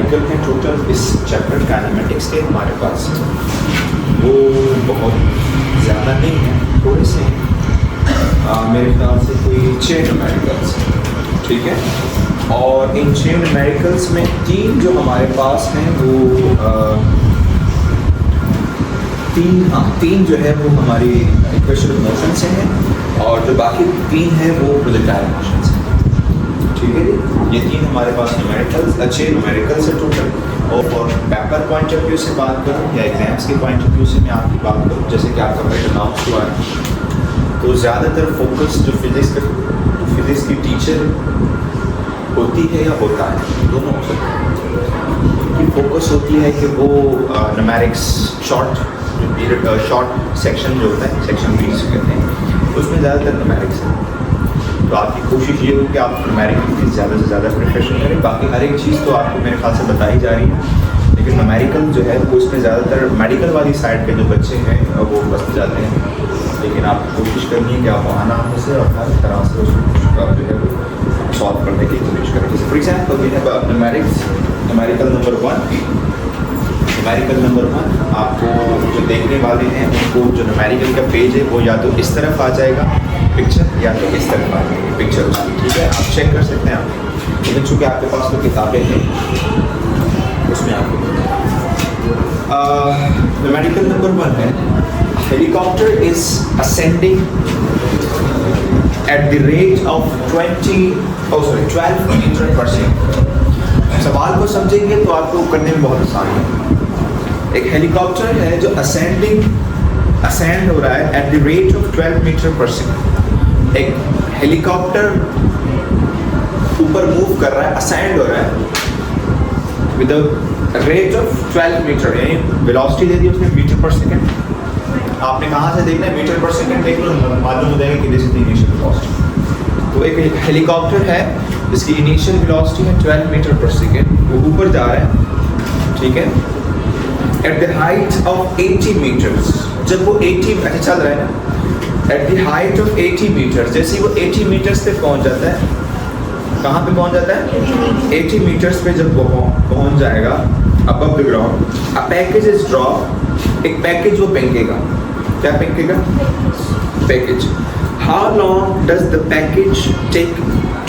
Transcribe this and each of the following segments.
Numerical हैं total इस chapter kinematics के हमारे पास, वो बहुत ज़्यादा नहीं है, थोड़े से हैं। मेरे ख्याल से कोई 6 न्यूमेरिकल्स, ठीक है। और इन 6 न्यूमेरिकल्स में 3 जो हमारे पास हैं वो तीन जो है वो हमारी इक्वेशन ऑफ मोशन से हैं, और जो बाकी 3 हैं वो प्रोजेक्टाइल मोशन से, ठीक है जी। ये 3 हमारे पास न्यूमेरिकल्स, अच्छे न्यूमेरिकल्स है टोटल। और पेपर पॉइंट ऑफ व्यू से बात करूँ या एग्जाम्स के पॉइंट ऑफ व्यू से मैं आपकी बात करूँ, जैसे कि आपका मेरे अनाउंस हुआ है, तो ज़्यादातर फोकस जो फिज़िक्स की टीचर होती है या होता है, दोनों हो सकते हैं, उनकी फोकस होती है कि वो न्यूमेरिक्स शॉर्ट सेक्शन जो होता है, सेक्शन 20 कहते हैं, उसमें ज़्यादातर न्यूमेरिक्स है। तो आपकी कोशिश ये हो कि आप न्यूमेरिकल की ज़्यादा से ज़्यादा प्रिपरेशन करें। बाकी हर एक चीज़ तो आपको मेरे ख्याल से बताई जा रही है, लेकिन न्यूमेरिकल जो है वो इसमें ज़्यादातर मेडिकल वाली साइड पे जो बच्चे हैं वो बस जाते हैं, लेकिन आप कोशिश करनी है कि आप आराम से और हर तरह से उसको जो है वो सॉल्व करने की कोशिश करें। जैसे for example we have numerical number 1 आपको जो देखने वाले हैं उनको जो न्यूमेरिकल का पेज है वो या तो इस तरफ आ जाएगा पिक्चर, या तो इस तरफ आ जाएगी पिक्चर उसकी, ठीक है। आप चेक कर सकते हैं आप, लेकिन चूँकि आपके पास तो किताबें हैं उसमें आपको न्यूमेरिकल नंबर 1 है, helicopter is ascending at the rate of 12 metre per second. सवाल को समझेंगे तो आपको करने में बहुत आसान है। एक हेलीकॉप्टर है जो असेंड हो रहा है at the rate of 12 metre per second. एक हेलीकॉप्टर ऊपर मूव कर रहा है, असेंड हो रहा है with the rate of 12 metre, यानी वेलोसिटी दे दी उसने मीटर पर सेकेंड। आपने कहाँ से देखना है, मीटर पर सेकेंड देख लो, मालूम हो जाएगा कि this is the initial velocity. तो एक हेलीकॉप्टर है जिसकी इनिशियल वेलोसिटी है 12 मीटर पर सेकेंड, वो ऊपर जा रहा है, ठीक है, at the height of 80 metres. जब वो 80 अच्छा चल रहा है ना, at the height of 80 metres, जैसे ही वो 80 मीटर्स पे पहुंच जाता है, कहाँ पे पहुंच जाता है, 80 मीटर्स पे जब वो पहुंच जाएगा above the ground, a package is drop, एक पैकेज वो फेंकेगा। क्या फेंकेगा, package. How long does the package take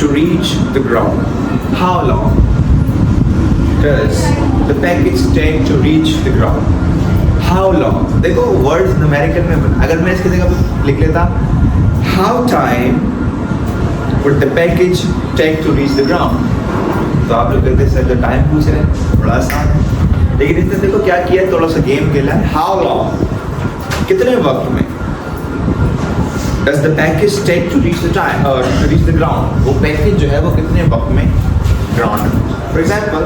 to reach the ground, how long does the package take to reach the ground, how long। देखो words numerical में, अगर मैं इसकी जगह पे लिख लेता how time would the package take to reach the ground, तो आप लोग कहते सर जो टाइम पूछ रहे हैं बड़ा आसान है, लेकिन इसने देखो क्या किया, थोड़ा सा गेम खेला है। how long, कितने वक्त में, does the package take to reach the time to reach the ground, वो पैकेज जो है वो कितने वक्त में ग्राउंड। फॉर एग्जाम्पल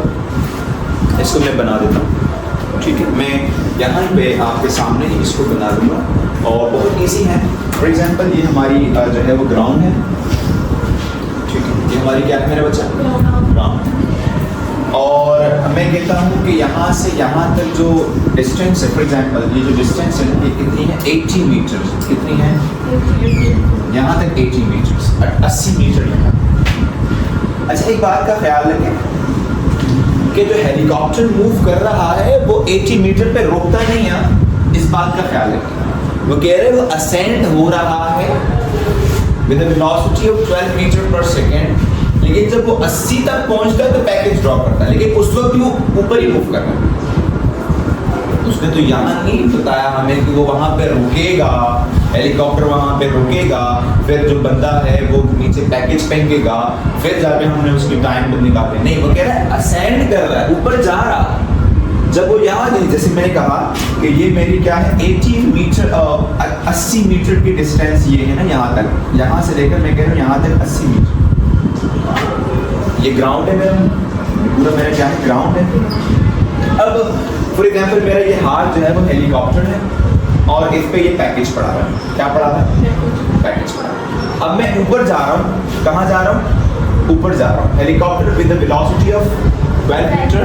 इसको मैं बना देता हूँ, ठीक है, मैं यहाँ पे आपके सामने ही इसको बना दूँगा और बहुत इजी है। फॉर एग्जांपल ये हमारी जो है वो ग्राउंड है, ठीक है, ये हमारी क्या है मेरा बच्चा, ग्राउंड। और मैं कहता हूँ कि यहाँ से यहाँ तक जो डिस्टेंस है, फॉर एग्जांपल ये जो डिस्टेंस है ये कितनी है, 80 मीटर, कितनी है, यहाँ तक 80 मीटर, 80 मीटर यहाँ। अच्छा एक बात का ख्याल रखें कि जो हेलीकॉप्टर मूव कर रहा है वो 80 मीटर पे रुकता नहीं है, इस बात का ख्याल रखें। वो कह रहे हैं वो असेंड हो रहा है with a velocity of 12 metre per second, लेकिन जब वो 80 तक पहुंचता है तो पैकेज ड्रॉप करता है, लेकिन उस वक्त भी वो ऊपर ही मूव कर रहा है। उसने तो यहाँ नहीं बताया हमें कि वो वहाँ पे रुकेगा, हेलीकॉप्टर वहाँ पे रुकेगा, फिर जो बंदा है वो नीचे पैकेज फेंकेगा, फिर जाके हमने उसकी टाइम निकाले, नहीं, वो कह रहा है असेंड कर रहा है, ऊपर जा रहा है। जब वो यहाँ नहीं, जैसे मैंने कहा कि ये मेरी क्या है 80 मीटर 80 मीटर की डिस्टेंस ये है ना, यहाँ तक, यहाँ से लेकर मैं कह रहा हूँ यहाँ तक 80 मीटर, ये ग्राउंड है मेरा, पूरा मेरा क्या है, ग्राउंड है। अब फॉर एग्जाम्पल मेरा ये हाथ जो है वो हेलीकॉप्टर है और इस पे ये पैकेज पड़ा है, क्या पड़ा है, पैकेज पड़ा है। अब मैं ऊपर जा रहा हूँ, कहाँ जा रहा हूँ, ऊपर जा रहा हूँ, helicopter with the velocity of 12 metre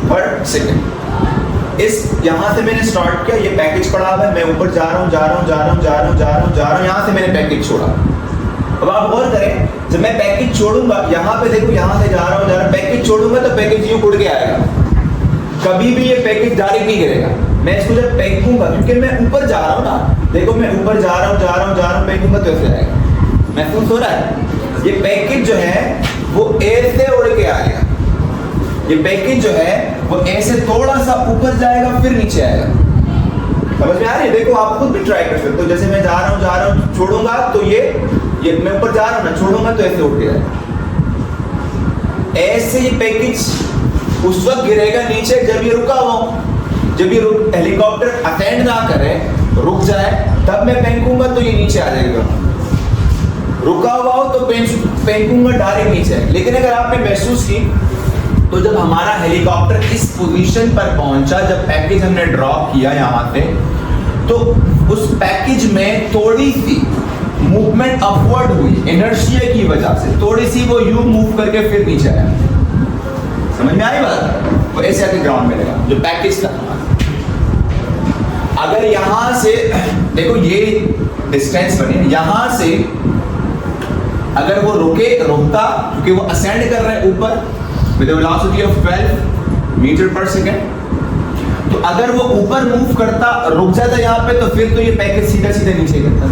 per second. इस यहाँ से मैंने स्टार्ट किया, ये पैकेज पड़ा हुआ है, मैं ऊपर जा रहा हूँ, जा रहा हूँ, जा रहा हूँ, जा रहा हूँ, जा रहा हूँ, जा रहा हूँ, यहाँ से मैंने पैकेज छोड़ा, अब आप गौर करें, जब मैं पैकेज छोड़ूंगा, यहाँ पे देखो, यहाँ से जा रहा हूँ, पैकेज छोड़ूंगा तो पैकेज यूं उड़ के आएगा, कभी भी ये पैकेज डायरेक्ट नहीं गिरेगा। मैं इसको जब फेंकूंगा, क्योंकि मैं ऊपर जा रहा हूँ ना, देखो मैं ऊपर जा रहा हूँ, फेंकूंगा तो ऐसे आएगा। महसूस हो रहा है? ये पैकेज जो है वो ऐसे उड़ के आएगा, ये पैकेज जो है वो ऐसे थोड़ा सा ऊपर जाएगा फिर नीचे आएगा। समझ में आ रही है? देखो आप खुद भी ट्राई कर सकते हो। जैसे मैं जा रहा हूँ, छोड़ूंगा तो ये मैं ऊपर जा रहा हूँ ना, छोड़ूंगा तो ऐसे उठ के जाएगा। ऐसे ये पैकेज उस वक्त गिरेगा नीचे जब ये रुका हुआ, जब ये हेलीकॉप्टर अटेंड ना करे, रुक जाए, तब मैं फेंकूंगा तो ये नीचे आ जाएगा। रुका हुआ हो तो फेंकूंगा डायरेक्ट नीचे। लेकिन अगर आपने महसूस की, तो जब हमारा हेलीकॉप्टर इस पोजीशन पर पहुंचा, जब पैकेज हमने ड्रॉप किया यहाँ से, तो उस पैकेज में थोड़ी सी मूवमेंट अपवर्ड हुई इनर्शिया की वजह से, थोड़ी सी वो यू मूव करके फिर नीचे आया। समझ में आई बात? वो ऐसे आके ग्राउंड में लगा जो पैकेज था। अगर यहां से देखो ये डिस्टेंस बनी, यहां से अगर वो रुकता, क्योंकि वो असेंड कर रहा है ऊपर with a velocity of 12 metre per second, तो अगर वो ऊपर मूव करता, रुक जाता यहाँ पे, तो फिर तो ये पैकेज सीधा सीधा नीचे गिरता।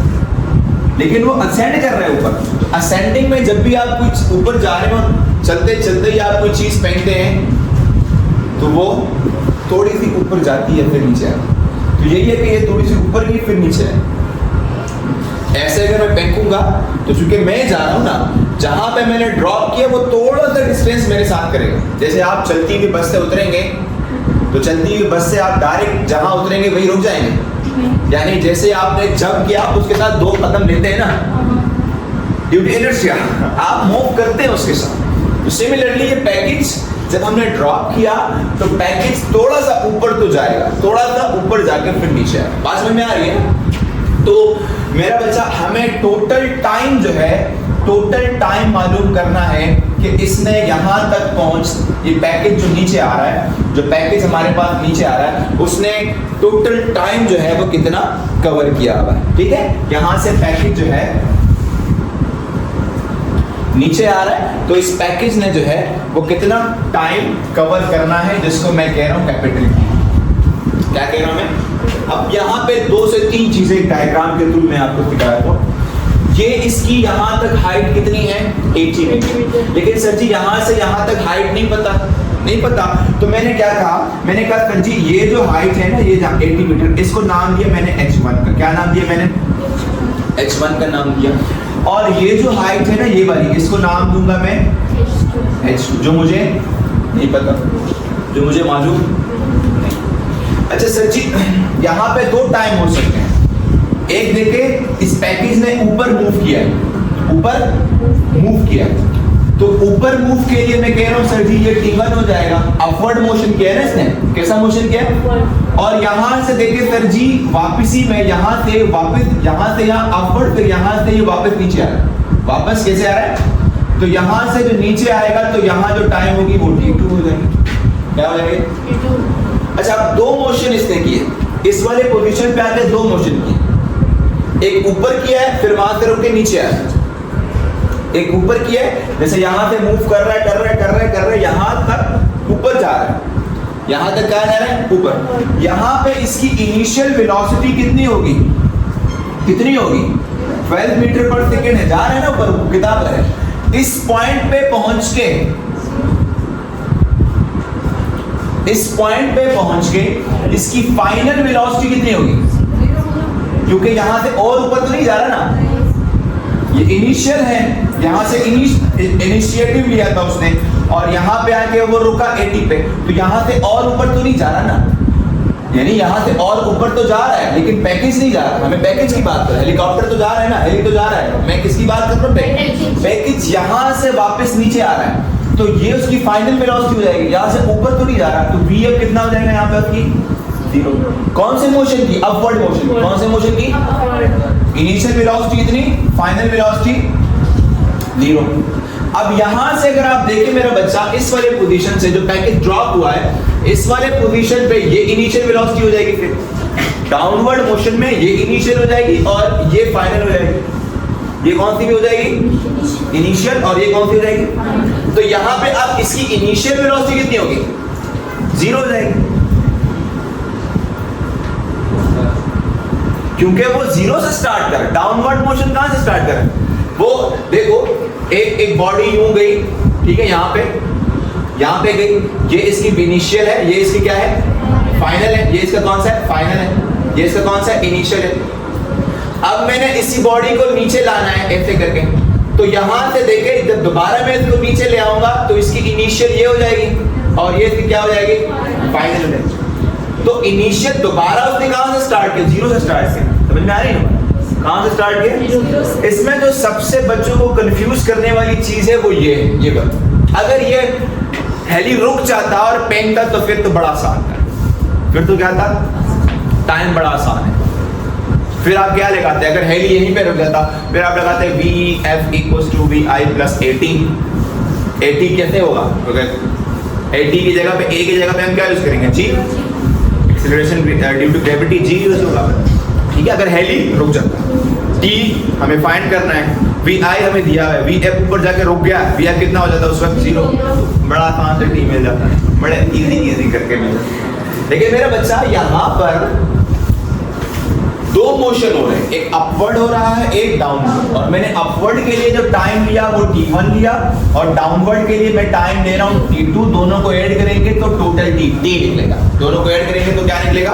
लेकिन वो असेंड कर रहा है ऊपर। असेंडिंग में जब भी आप कुछ ऊपर जा रहे हो, चलते चलते ही आप कोई चीज पहनते हैं, तो वो थोड़ी सी ऊपर जाती है फिर नीचे आती है। तो यही है कि ये थोड़ी सी ऊपर की फिर नीचे है। ऐसे अगर मैं फेंकूंगा तो चूंकि मैं जा रहा हूं ना, जहां पे मैंने ड्रॉप किया वो थोड़ा सा डिस्टेंस मेरे साथ करेगा। जैसे आप चलती हुई बस से उतरेंगे, तो चलती हुई बस से आप डायरेक्ट जहां उतरेंगे वहीं रुक जाएंगे। यानी जैसे आपने जंप किया, आप उसके साथ 2 कदम लेते हैं ना, ड्यू टू इनर्शिया आप मूव करते हैं उसके साथ। तो सिमिलरली ये पैकेज जब हमने ड्रॉप किया, तो पैकेज थोड़ा सा ऊपर तो जाएगा, थोड़ा सा ऊपर जाकर फिर नीचे आएगा। बात समझ में आ रही है? तो मेरा बच्चा, हमें टोटल टाइम जो है, टोटल टाइम मालूम करना है कि इसने यहाँ तक पहुँच, ये पैकेज जो नीचे आ रहा है, जो पैकेज हमारे पास नीचे आ रहा है, उसने टोटल टाइम जो है वो कितना कवर किया हुआ है। ठीक है, यहाँ से पैकेज जो है नीचे आ रहा है, तो इस पैकेज ने जो है वो कितना टाइम कवर करना है, जिसको मैं कह रहा हूँ कैपिटल T। क्या कह रहा हूँ मैं? अब यहाँ पे 2 से 3 चीजें डायग्राम के थ्रू मैं आपको दिखाया था। ये इसकी यहाँ तक हाइट कितनी है? 80 मीटर। लेकिन सर जी यहाँ से यहाँ तक हाइट नहीं पता। तो मैंने क्या कहा? मैंने कहा सर जी ये जो हाइट है ना, ये 80 मीटर, इसको नाम दिया मैंने H1 का। क्या नाम दिया मैंने? H1 का नाम दिया। और ये जो हाइट है ना, ये वाली, इसको नाम दूंगा मैं H2, जो मुझे नहीं पता, जो मुझे मालूम नहीं। अच्छा सर जी, यहाँ पे 2 टाइम हो सकते हैं। एक देखे, इस पैकेज ने ऊपर मूव किया तो ऊपर मूव के लिए मैं कह रहा हूँ सर जी ये T1 हो जाएगा। अपवर्ड मोशन किया है ना इसने, कैसा मोशन किया? और यहाँ से देखिए सर जी, वापसी में यहाँ से वापस, यहाँ से यहाँ अपवर्ड, फिर यहाँ से ये वापस नीचे आ रहा है। वापस कैसे आ रहा है? तो यहाँ से जो नीचे आएगा, तो यहाँ जो टाइम होगी वो T2 हो जाएगी। क्या हो जाएगी? अच्छा, अब 2 मोशन इसने किए, इस वाले पोजीशन पे आके 2 मोशन किए। एक ऊपर किया है, फिर वहां से रुक के नीचे आया। एक ऊपर किया है, जैसे यहां से मूव कर रहा है, यहां तक ऊपर जा रहा है। यहां तक कहां जा रहा है? ऊपर। यहां पे इसकी इनिशियल वेलोसिटी कितनी होगी? 12 मीटर पर सेकेंड है। जा रहा है ना ऊपर, किताब है। इस पॉइंट पे पहुंच के इसकी फाइनल वेलोसिटी कितनी होगी? क्योंकि यहां से और ऊपर तो नहीं जा रहा ना, ये इनिशियल है, यहां से इनिशिएटिव लिया था उसने, और यहां पे आके वो रुका 80 पे, तो यहां से और ऊपर तो नहीं जा रहा ना, यानी यहां से और ऊपर तो जा रहा है, लेकिन पैकेज नहीं जा रहा। हमें पैकेज की बात कर रहे हैं, हेलीकॉप्टर तो जा रहा है ना, हेली तो जा रहा है। मैं किसकी बात कर रहा हूँ? पैकेज यहां से वापस नीचे आ रहा है, तो ये उसकी फाइनल वेलोसिटी हो जाएगी। यहां से ऊपर तो नहीं जा रहा, तो v अब कितना हो जाएगा यहाँ पे आपकी? 0। कौन से मोशन की? Upward motion. कौन से मोशन की? इनिशियल वेलोसिटी कितनी, फाइनल वेलोसिटी 0। अब यहां से अगर आप देखें मेरा बच्चा, इस वाले पोजीशन से जो पैकेज ड्रॉप हुआ है, इस वाले पोजीशन पे ये इनिशियल वेलोसिटी हो जाएगी, फिर डाउनवर्ड मोशन में ये इनिशियल हो जाएगी और ये फाइनल हो जाएगी। ये कौन सी भी हो जाएगी? इनिशियल। और ये कौन सी हो जाएगी? तो यहाँ पे अब इसकी इनिशियल वेलोसिटी कितनी होगी? 0 हो जाएगी, क्योंकि वो 0 से स्टार्ट कर, डाउनवर्ड मोशन कहां से स्टार्ट कर? वो देखो एक बॉडी यूं गई, ठीक है, यहाँ पे गई, ये इसकी इनिशियल है, ये इसकी क्या है? फाइनल है। ये इसका कौन सा है? फाइनल है। ये इसका कौन सा है? इनिशियल है। अब मैंने इसी बॉडी को नीचे लाना है ऐसे करके, तो यहां से देखे जब दोबारा मैं इसको नीचे ले आऊंगा तो इसकी इनिशियल ये हो जाएगी और ये इसकी क्या हो जाएगी? फाइनल हो जाएगी। तो इनिशियल दोबारा उसने कहां से स्टार्ट किया? 0 से स्टार्ट किया। समझ में आ रही है? कहां से स्टार्ट किया? इसमें जो सबसे बच्चों को कंफ्यूज करने वाली चीज है वो ये बात। अगर ये हेली रुक जाता और पेंगता तो फिर तो बड़ा आसान था। फिर तो क्या था? टाइम बड़ा आसान है। फिर आप क्या लगाते हैं? अगर हेली यहीं पे रुक जाता फिर आप लगाते हैं VF = VI + AT। AT कैसे होगा? AT की जगह पे A की जगह पे हम क्या यूज करेंगे? G। Acceleration due to gravity G use होगा, ठीक है। अगर हेली रुक जाता, T हमें फाइंड करना है, VI हमें दिया है, VF ऊपर जाके रुक गया, VF कितना हो जाता है उस वक्त? 0। बड़ा आसान से T मिल जाता है, बड़े इजी करके मिल जाता है। लेकिन मेरा बच्चा यहाँ पर 2 मोशन हो रहे हैं, एक अपवर्ड हो रहा है, एक डाउनवर्ड। और मैंने अपवर्ड के लिए जो टाइम लिया वो T1 लिया और डाउनवर्ड के लिए मैं टाइम ले रहा हूँ T2। दोनों को ऐड करेंगे तो टोटल T निकलेगा। दोनों को ऐड करेंगे तो क्या निकलेगा?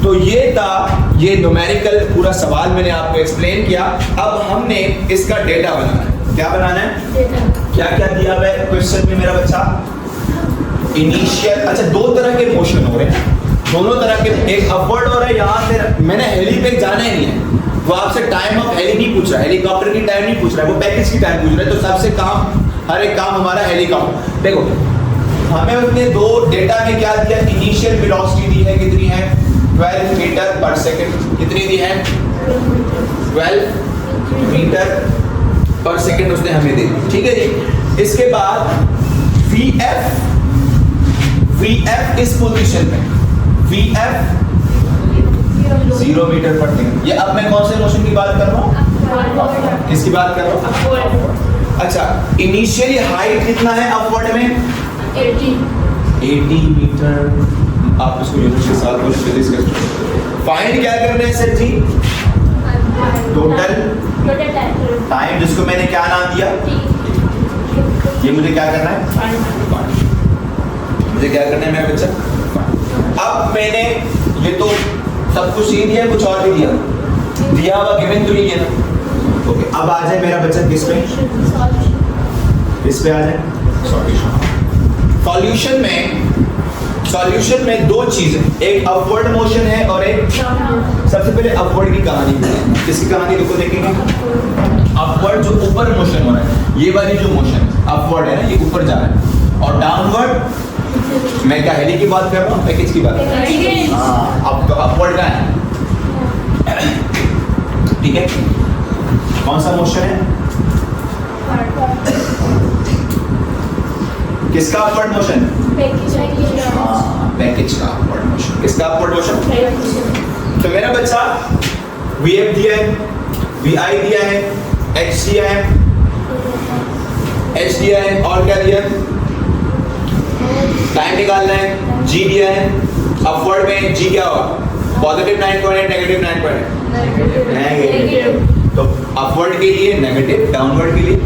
तो ये था, ये न्यूमेरिकल पूरा सवाल मैंने आपको एक्सप्लेन किया। अब हमने इसका डेटा बनाना है। क्या बनाना है? क्या क्या दिया हुआ है क्वेश्चन में मेरा बच्चा? इनिशियल। अच्छा, 2 तरह के मोशन हो रहे हैं, दोनों तरह के। एक अपवर्ड हो रहा है, यहाँ से मैंने हेली पे जाना ही नहीं है, वो आपसे टाइम ऑफ हेली नहीं पूछ रहा है, हेलीकॉप्टर की टाइम नहीं पूछ रहा है, वो पैकेज की टाइम पूछ रहा है। तो सबसे हर एक काम हमारा हेलीकॉप्टर। देखो हमें उसने 2 डेटा में क्या दिया? इनिशियल वेलोसिटी दी है, कितनी है? 12 मीटर पर सेकंड। कितनी दी है? 12 मीटर पर सेकंड उसने हमें दी, ठीक है जी। इसके बाद VF इस पोजीशन में, VF 0 मीटर पर सेकंड। ये अब मैं कौन से मोशन की बात कर रहा हूँ? किसकी बात कर रहा हूँ? अच्छा, इनिशियली हाइट कितना है अपवर्ड में? 80 मीटर। आप इसको यूनिट के साथ कुछ डिस्कस फाइंड क्या करना है सर जी? टोटल टाइम, जिसको मैंने क्या नाम दिया? ये मुझे क्या करना है? मुझे क्या करना है मेरा बच्चा? अब मैंने ये तो सब कुछ ही दिया, कुछ और भी दिया हुआ गिवन तो नहीं है ना। ओके, अब आ जाए मेरा बच्चा किस पे? किस पे आ जाए? सॉल्यूशन में 2 चीजें, एक अपवर्ड मोशन है और एक, सबसे पहले अपवर्ड की कहानी है। किसकी कहानी देखो देखेंगे? अपवर्ड जो ऊपर मोशन हो रहा है, ये वाली जो मोशन अपवर्ड है ना, ये ऊपर जा रहा है। और डाउनवर्ड, मैं क्या हेली की बात कर रहा हूँ, पैकेज की बात कर रहा हूँ? हाँ, अब तो अपवर्ड का है, ठीक है। कौन सा मोशन है? किसका अपवर्ड मोशन? पैकेज का अपवर्ड मोशन। किसका अपवर्ड मोशन? तो मेरा बच्चा VF दिया है, VI दिया है, H दिया है, H दिया है, और क्या दिया है? टाइम निकालना है, G दिया है। अपवर्ड में G क्या होगा? Positive 9.8, negative 9.8। नेगेटिव। तो अपवर्ड के लिए नेगेटिव, डाउनवर्ड के लिए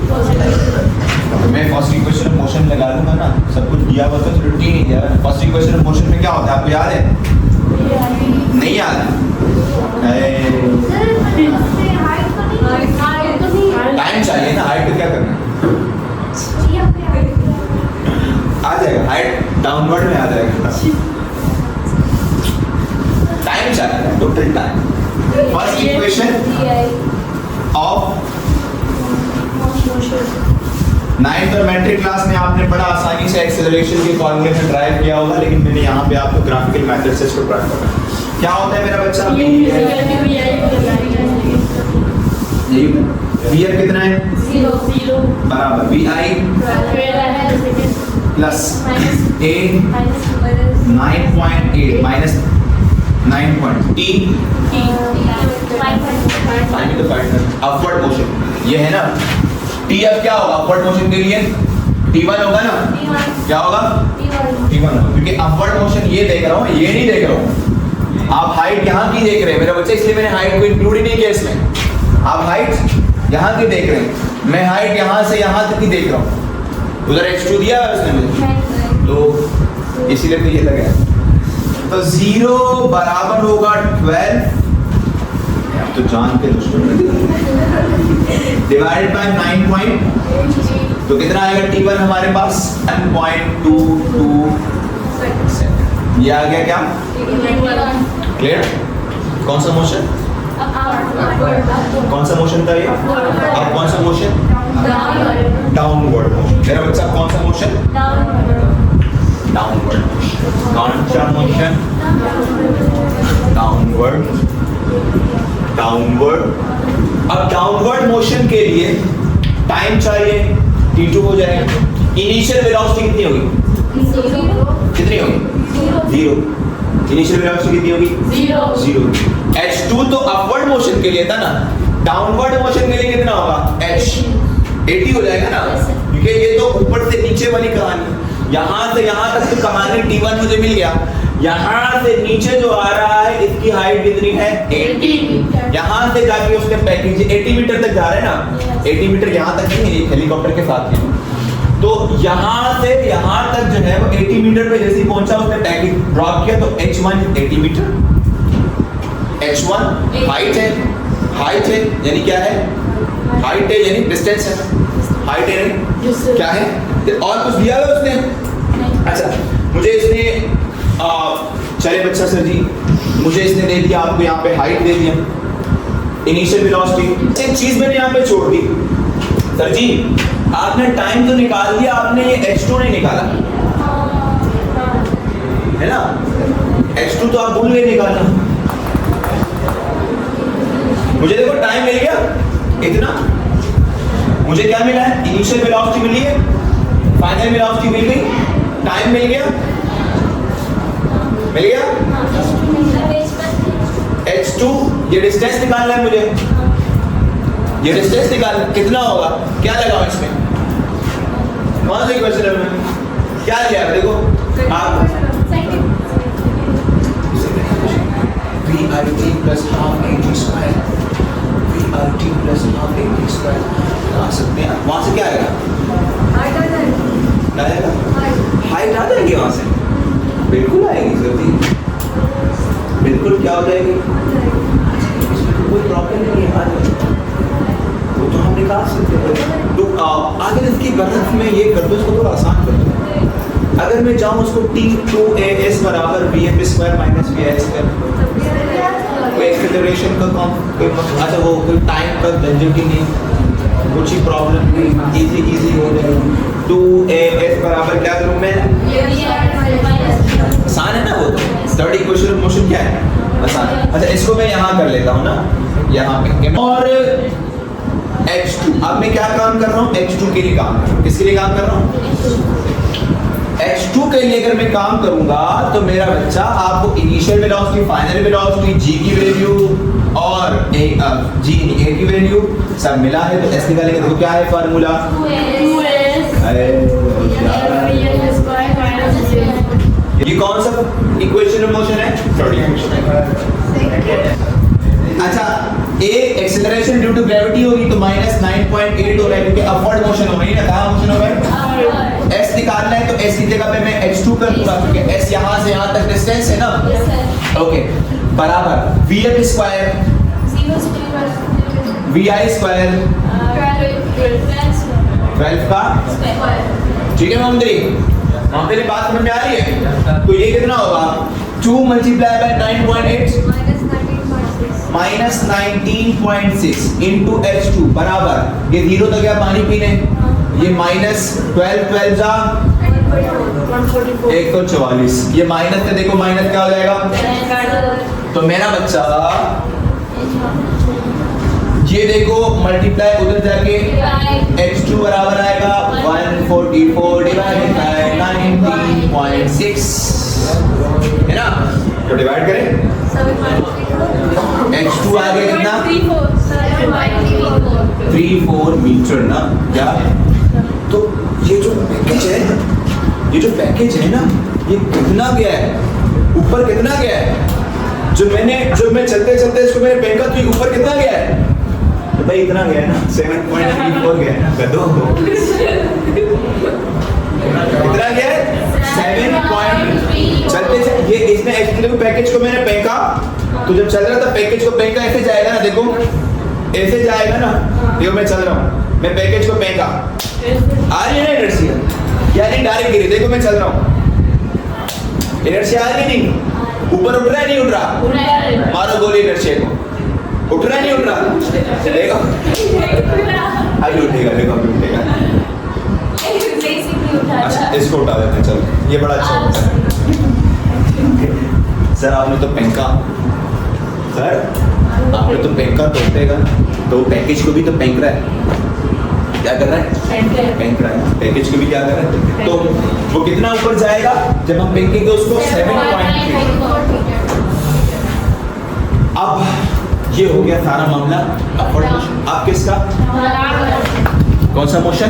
मैं फर्स्ट इक्वेशन मोशन लगा दूंगा ना, सब कुछ दिया हुआ तो रूटीन ही दिया। फर्स्ट इक्वेशन मोशन में क्या होता है आपको याद है? नहीं याद है? टाइम चाहिए ना, हाइट तो क्या करना है? आ जाएगा, हाइट डाउनवर्ड में आ जाएगा। टाइम चाहिए, total time. First equation of 9th और मैट्रिक क्लास में आपने बड़ा आसानी से एक्सेलरेशन के फॉर्मूले में ड्राइव किया होगा, लेकिन मैंने यहाँ पे आपको ग्राफिकल मेथड से इसको ड्राइव करना। क्या होता है मेरा बच्चा? VF कितना है? 0 बराबर VI plus A 9.8 minus 9 point T upward motion ये है ना टी। अब क्या होगा अपवर्ड मोशन के लिए T1 होगा ना, क्या होगा T1 होगा, क्योंकि अपवर्ड मोशन ये देख रहा हूँ, ये नहीं देख रहा हूँ। आप हाइट यहाँ की देख रहे हैं मेरा बच्चा, इसलिए मैंने हाइट को इंक्लूड ही नहीं किया इसमें। आप हाइट यहाँ की देख रहे हैं, मैं हाइट यहाँ से यहाँ तक ही देख रहा हूँ। उधर h2 दिया है उसने मुझे, तो इसीलिए तो ये लगा है। तो 0 बराबर होगा 12 तो जान के डिवाइडेड बाय 9 पॉइंट, तो कितना आएगा T1 हमारे पास 1.22 सेकंड। ये आ गया क्या? क्लियर? कौन सा मोशन? कौन सा मोशन था ये? अब कौन सा मोशन? Downward motion. मेरा बच्चा कौन सा मोशन? Downward motion. कौन सा मोशन? डाउनवर्ड। डाउनवर्ड। अब डाउनवर्ड मोशन के लिए टाइम चाहिए, t2 हो जाएगा। इनिशियल वेलोसिटी कितनी होगी? कितनी होगी? 0। इनिशियल वेलोसिटी कितनी होगी? 0। h2 तो अपवर्ड मोशन के लिए था ना, डाउनवर्ड मोशन के लिए कितना होगा? h 80 हो जाएगा ना, क्योंकि ये तो ऊपर से नीचे वाली कहानी, यहां से यहां तक तो कहानी T1 मुझे मिल गया, यहां से नीचे जो आ रहा है इसकी हाइट कितनी है? 80। यहां से जाके उसने पैकेज 80 मीटर तक जा रहे हैं ना, 80 मीटर यहां तक नहीं है, हेलीकॉप्टर के साथ है। तो यहां से यहां तक जो है वो 80 मीटर पे जैसे ही पहुंचा उसने पैकेज ड्रॉप किया, तो h1 80 मीटर। h1 हाइट है, हाइट है यानी क्या है? हाइट है यानी डिस्टेंस है, हाइट है यानी क्या है? और कुछ दिया है उसने? अच्छा मुझे इसने चले बच्चा सर जी मुझे इसने दे दिया, आपको यहाँ पे हाइट दे दिया, इनिशियल वेलोसिटी, एक चीज मैंने यहाँ पे छोड़ दी। सर जी आपने टाइम तो निकाल दिया, आपने ये h2 नहीं निकाला है ना, h2 तो आप भूल गए निकालना। मुझे देखो टाइम मिल गया इतना, मुझे क्या मिला है? इनिशियल वेलोसिटी मिली है, फाइनल वेलोसिटी मिल गई, टाइम मिल गया, मिल गया। h2 ये डिस्टेंस निकालना है मुझे, ये डिस्टेंस निकालना कितना होगा? क्या लगाओ इसमें? कौन से क्वेश्चन में क्या लिया है? देखो आप VRT plus half AT square, VRT plus half AT square आ सकते हैं। वहां से क्या आएगा? हाइट आ जाएगी वहां से, बिल्कुल आएगी सर जी, बिल्कुल क्या हो जाएगी? कोई प्रॉब्लम नहीं है, वो तो हम निकाल सकते हैं। तो आगे इसकी गणित में ये कर दो, इसको थोड़ा आसान कर दो। अगर मैं चाहूँ उसको T2as बराबर VF square minus VI square, कोई एक्सेलरेशन का कम, अच्छा वो कोई टाइम का झंझट ही नहीं, कुछ ही प्रॉब्लम नहीं, इजी हो जाएगा। 2as बराबर क्या करूँ मैं? आसान है ना वो तो, थर्ड इक्वेशन ऑफ मोशन क्या है? आसान है। अच्छा इसको मैं यहाँ कर लेता हूँ ना, यहाँ पे, और h2 अब मैं क्या काम कर रहा हूँ? h2 के लिए काम कर रहा हूँ। किसके लिए काम कर रहा हूँ? h2 के लिए अगर मैं काम करूंगा तो मेरा बच्चा आपको initial velocity, final velocity, g की वैल्यू और g a की वैल्यू सब मिला है, तो s निकालेंगे तो क्या है फार्मूला? ये कौन सा इक्वेशन ऑफ मोशन है? Third equation. अच्छा a acceleration due to gravity होगी तो -9.8 हो रहा है, क्योंकि अपवर्ड मोशन हो रही है ना, कहां मोशन हो रहा है? s निकालना है तो s की जगह पे मैं h2 कर दूंगा, क्योंकि s यहां से यहां तक डिस्टेंस है ना। ओके बराबर vf स्क्वायर vi स्क्वायर 12 का, ठीक है मम्मी? मेरी बात समझ में आ रही है? तो ये कितना होगा? 2 multiply by 9.8 minus 19.6 into h2 बराबर, ये 0 तो क्या पानी पीने, ये माइनस 12 जा 144, ये माइनस से देखो माइनस क्या हो जाएगा? तो मेरा बच्चा ये देखो मल्टीप्लाई उधर जाके h2 बराबर आएगा 144 डिवाइडेड बाय 19.6 है ना, तो डिवाइड करें H2 आ गया कितना 3-4 मीटर ना क्या। तो ये जो पैकेज है, ये जो पैकेज है ना, ये कितना गया है ऊपर, कितना गया है। जो मैं चलते चलते इसको मैंने फेंका तो ये ऊपर कितना गया है, तो भाई इतना गया है ना 7.34 गया है ना गधो। कितना गया है 7 चलते ये इसने एक्चुअली पैकेज को मैंने फेंका, तो जब चल रहा था पैकेज को फेंका ऐसे जाएगा ना, देखो ऐसे जाएगा ना। देखो मैं चल रहा हूँ, मैं पैकेज को फेंका, आ रही है ना इनर्शिया, यानी डायरेक्ट गिरी। देखो मैं चल रहा हूँ, इनर्शिया आ रही नहीं, ऊपर उठ रहा है नहीं उठ रहा, मारो गोली इनर्शिया को, उठ रहा है नहीं उठ रहा, देखो अभी उठेगा, देखो अभी उठेगा। अच्छा इसको उठा देते हैं, चलो ये बड़ा अच्छा होता है। सर आपने तो फेंका, सर आपने तो फेंका तो उठेगा, तो पैकेज को भी तो फेंक रहा है, क्या कर रहा है फेंक रहा है, पैकेज को भी क्या कर रहा है। तो वो कितना ऊपर जाएगा जब हम फेंकेंगे उसको 7.3। अब ये हो गया सारा मामला अपवर्ड मोशन। अब किसका कौन सा motion,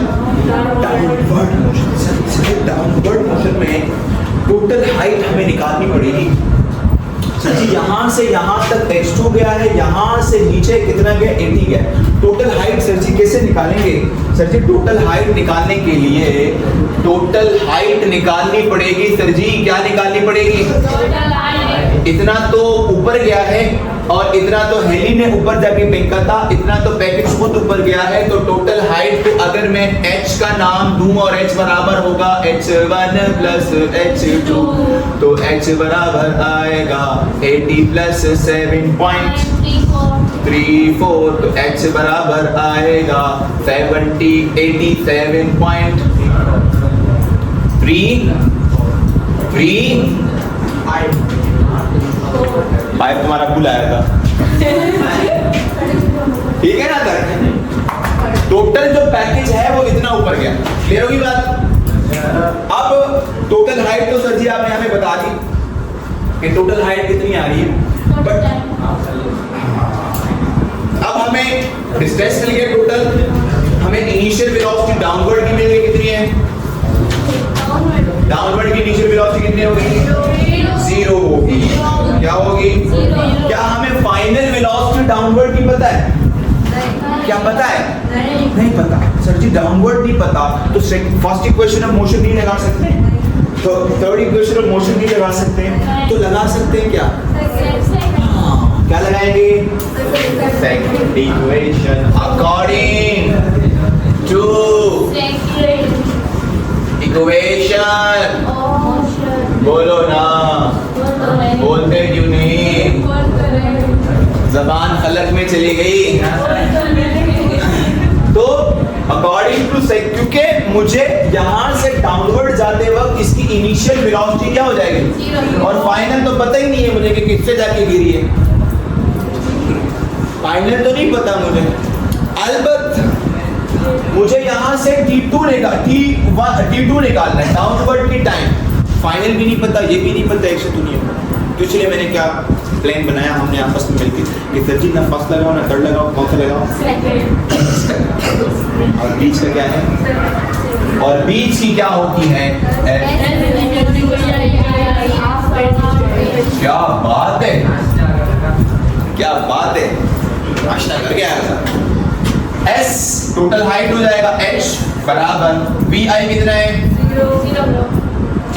downward motion. Sir downward motion में टोटल हाइट हमें निकालनी पड़ेगी। सर जी यहाँ से यहाँ तक h2 गया है, यहाँ से नीचे कितना गया 80 गया। टोटल हाइट सर जी कैसे निकालेंगे। सर जी टोटल हाइट निकालने के लिए टोटल हाइट निकालनी पड़ेगी। सर जी क्या निकालनी पड़ेगी, इतना तो ऊपर गया है और इतना तो हेली ने ऊपर जाके फेंका था, इतना तो पैकेज खुद ऊपर गया है। तो टोटल हाइट को अगर मैं h का नाम दूं और h बराबर होगा h1 प्लस h2, तो h बराबर आएगा 80 प्लस 7.34, तो h बराबर आएगा 87.3 पाइप तुम्हारा फुल आया था, ठीक है ना सर। टोटल जो पैकेज है वो इतना ऊपर गया, क्लियर होगी बात। अब टोटल हाइट तो सर जी आपने हमें बता दी कि टोटल हाइट कितनी आ रही है, बट अब हमें डिस्टेंस मिल गया टोटल, हमें इनिशियल वेलोसिटी डाउनवर्ड की मिल गई, कितनी है डाउनवर्ड की इनिशियल वेलोसिटी कितनी होगी, 0 होगी। क्या होगी, क्या हमें फाइनल वेलोसिटी डाउनवर्ड की पता है, क्या पता है, नहीं पता। सर जी डाउनवर्ड नहीं पता तो फर्स्ट इक्वेशन ऑफ मोशन नहीं लगा सकते, तो थर्ड इक्वेशन ऑफ मोशन नहीं लगा सकते, तो लगा सकते हैं क्या, क्या लगाएंगे, second equation according to equation. बोलो ना, बोलते क्यों नहीं, जबान फलक में चली गई। तो अकॉर्डिंग टू क्योंकि मुझे यहां से डाउनवर्ड जाते वक्त इसकी इनिशियल वेलोसिटी क्या हो जाएगी और फाइनल तो पता ही नहीं है मुझे कि किससे जाके गिरी है, फाइनल तो नहीं पता मुझे। अलबत्त मुझे यहां से T2 निकालना है डाउनवर्ड की टाइम, फाइनल भी नहीं पता, ये भी नहीं पता, एक से तो नहीं होगा। तो इसलिए मैंने क्या प्लान बनाया हमने आपस में मिलकर कि सर जी ना फर्स्ट लगाओ ना थर्ड लगाओ, कौन सा लगाओ, और बीच का क्या है, और बीच की क्या होती है, क्या बात है, क्या बात है, नाश्ता कर गया था। S टोटल हाइट हो जाएगा h बराबर vi कितना है, t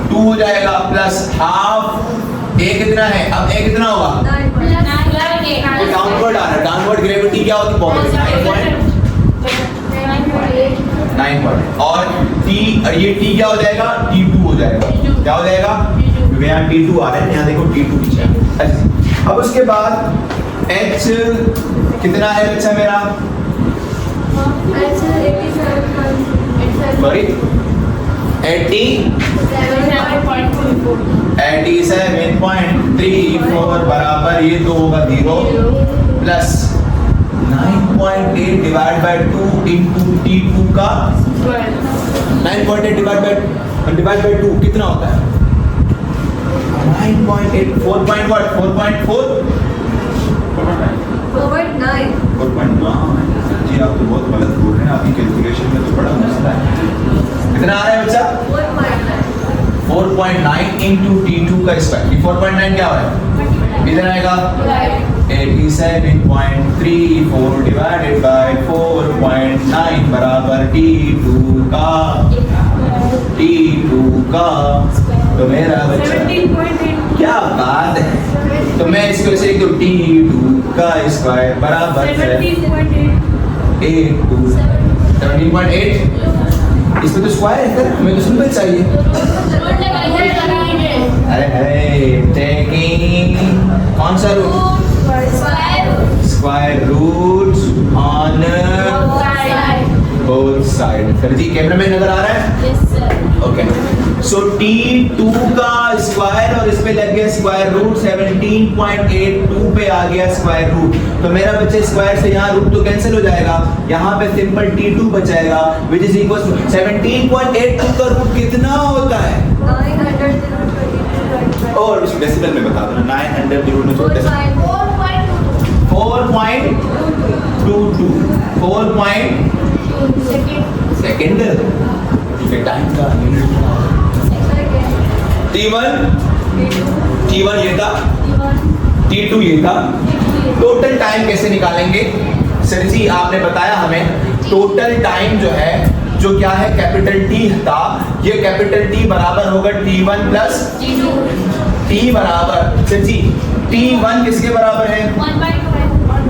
2 हो जाएगा प्लस हाफ a कितना है, अब a कितना होगा, डाउनवर्ड आ रहा है, डाउनवर्ड ग्रेविटी क्या होती है, 9.9 और t ये t क्या हो जाएगा, t2 हो जाएगा, क्या हो जाएगा, यहाँ t2 आ रहा है, यहाँ देखो t2 पीछे। अब उसके बाद h कितना है बच्चा मेरा, सॉरी 87.34 बराबर ये तो होगा 0 plus 9.8 divide by 2 into T2 का 9.8 डिवाइड बाय 2 कितना होता है, 9.8 4.4 जी आप तो बहुत गलत बोल रहे हैं, आपकी कैलकुलेशन में तो बड़ा मसला है। कितना आ रहा है बच्चा? 4.9 इंटू T2 का स्क्वायर। 4.9 क्या हो रहा है? कितना आएगा? 87.34 डिवाइडेड बाय 4.9 बराबर T2 का तो मेरा बच्चा 17.8 क्या बात है। तो मैं इसको ऐसे लिख दूं T2 का स्क्वायर बराबर है 17.8। इसमें तो स्क्वायर है सर, हमें तो सिंपल चाहिए। अरे टेकिंग कौन सा root? Square root on both side. Sir जी कैमरा में नजर आ रहा है? ओके सो T2 का स्क्वायर और इस पे लग गया स्क्वायर रूट 17.82 पे आ गया स्क्वायर रूट। तो मेरा बच्चे स्क्वायर से यहाँ रूट तो कैंसिल हो जाएगा, यहाँ पे सिंपल T2 बचाएगा विच इज इक्वल टू 17.82 का रूट कितना होता है? और इस डेसिमल में बता दो 900 रूट में छोटे 4.22 सेकंड ये टाइम का T1 ये था, T2 ये था। टोटल टाइम कैसे निकालेंगे? सर जी आपने बताया हमें टोटल टाइम जो है जो क्या है कैपिटल T था, ये कैपिटल T बराबर होगा T1 प्लस T बराबर सर जी T1 किसके बराबर है?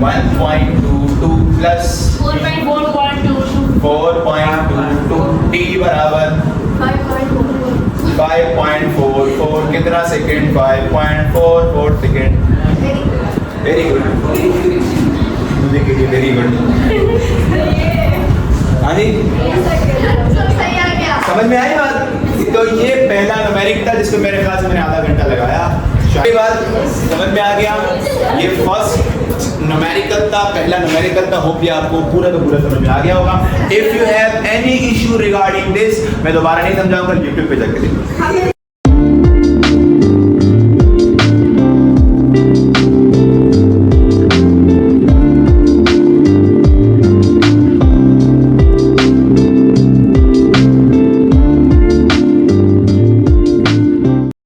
1.22 प्लस 4.22 T बराबर 5.44 कितना second? 5.44 second. Very good very good. हाँ जी समझ में आई बात? तो ये पहला न्यूमेरिक था जिसको मेरे ख्याल से मैंने आधा घंटा लगाया। बात समझ में आ गया? ये फर्स्ट न्यूमेरिकल था, पहला न्यूमेरिकल था। होप ये आपको पूरा का पूरा समझ में आ गया होगा। If you have any issue regarding this मैं दोबारा नहीं समझाऊंगा, यूट्यूब पे जाकर देखिए।